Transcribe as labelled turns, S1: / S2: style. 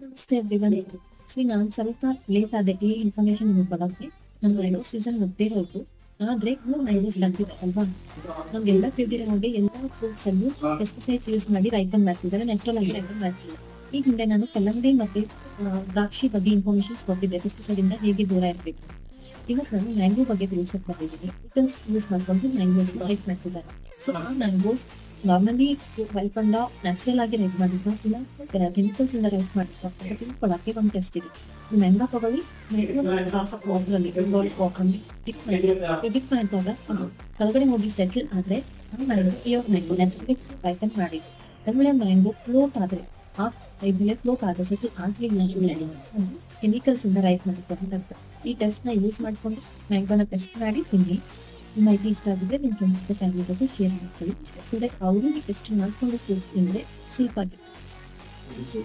S1: ನಮಸ್ತೆ ಎವ್ರಿವನ್. ನಾನು ಸ್ವಲ್ಪ ಲೇಟ್ ಆದೆ ಈ ಇನ್ಫಾರ್ಮೇಶನ್ ನಿಮಗೆ ಕೊಡೋಕ್ಕೆ. ನನ್ನ ಮ್ಯಾಂಗೋ ಸೀಸನ್ ಮುಗ್ದೇ ಹೋಯ್ತು, ಆದ್ರೆ ಇನ್ನೂ ಮ್ಯಾಂಗೋಸ್ ಬರ್ತಿದೆ ಅಲ್ವಾ. ನಮ್ಗೆಲ್ಲ ತಿಳಿದಿರೋ ಹಾಗೆ ಎಲ್ಲ ಫ್ರೂಟ್ಸ್ ಅನ್ನು ಪೆಸ್ಟಿಸೈಡ್ಸ್ ಯೂಸ್ ಮಾಡಿ ರೈಪನ್ ಮಾಡ್ತಿದ್ದಾರೆ, ನ್ಯಾಚುರಲ್ ಆಗಿ ರೈಪನ್ ಮಾಡ್ತಿಲ್ಲ. ಈ ಹಿಂದೆ ನಾನು ಕಲ್ಲಂಗಡಿ ಮತ್ತೆ ದ್ರಾಕ್ಷಿ ಬಗ್ಗೆ ಇನ್ಫಾರ್ಮೇಶನ್ಸ್ ಕೊಟ್ಟಿದ್ದೆ, ಪೆಸ್ಟಿಸೈಡ್ ಇಂದ ಹೇಗೆ ದೂರ ಇರಬೇಕು. ಇವತ್ತು ನಾನು ಮ್ಯಾಂಗೋ ಬಗ್ಗೆ ತಿಳಿಸಕ್ ಬಂದಿದ್ದೀನಿ. ಪಿಕಲ್ಸ್ ಯೂಸ್ ಮಾಡ್ಕೊಂಡು ಮ್ಯಾಂಗೋಸ್ ರೈಪ್ ಮಾಡ್ತಿದ್ದಾರೆ. ಸೊ ಆ ಮ್ಯಾಂಗೋಸ್ ನಾರ್ಮಲಿ ರೈಪಂಡ ನ್ಯಾಚುರಲ್ ಆಗಿ ರೈಪ್ ಮಾಡಿದ್ದು ಇಲ್ಲ ಕೆಮಿಕಲ್ಸ್ ಇಂದ ರೈಪ್ ಮಾಡಿದ್ದು ಅಂತ ತಿಳ್ಕೊಳ್ಳೋಕೆ ಒಂದು ಟೆಸ್ಟ್ ಇದೆ. ಈ ಮ್ಯಾಂಗೋ ತಗೊಳ್ಳಿ, ಗ್ಲಾಸ್ ಆಫ್ ವಾಟರಲ್ಲಿ ವಾಟರಲ್ಲಿ ಡಿಪ್ ಮಾಡಿದಾಗ ಅದು ಕೆಳಗಡೆ ಹೋಗಿ ಸೆಟಲ್ ಆದ್ರೆ ಆ mango pure mango naturally ripen ಮಾಡಿದ್ದು. ಒಳ್ಳೆ ಮ್ಯಾಂಗೋ ಫ್ಲೋಟ್ ಆದ್ರೆ ಇದ್ರಲ್ಲಿ ಫ್ಲೋಟ್ ಆದ್ರೆ ಸೆಟಲ್ ಆಗಲಿಲ್ಲ ಕೆಮಿಕಲ್ಸ್ ಇಂದ ರೈಪ್ ಮಾಡಿದ್ದು. ಈ ಟೆಸ್ಟ್ ನ ಯೂಸ್ ಮಾಡ್ಕೊಂಡು ಮ್ಯಾಂಗೋನ ಟೆಸ್ಟ್ ಮಾಡಿ ತಿನ್ನಿ. ಈ ಮಾಹಿತಿ ಇಷ್ಟ ಆಗಿದ್ರೆ ನಿಮ್ಮ ಫ್ರೆಂಡ್ಸ್ ಜೊತೆ ಫ್ಯಾಮಿಲಿ ಜೊತೆ ಶೇರ್ ಮಾಡ್ಕೊಳ್ಳಿ. ಸೊ ದಟ್ ಅವರು ಈ ಟೆಸ್ಟ್ ಮಾಡ್ಕೊಂಡು ಫ್ರೂಟ್ಸ್ ತಿಂದರೆ ಸೇಫ್ ಆಗಿರುತ್ತೆ.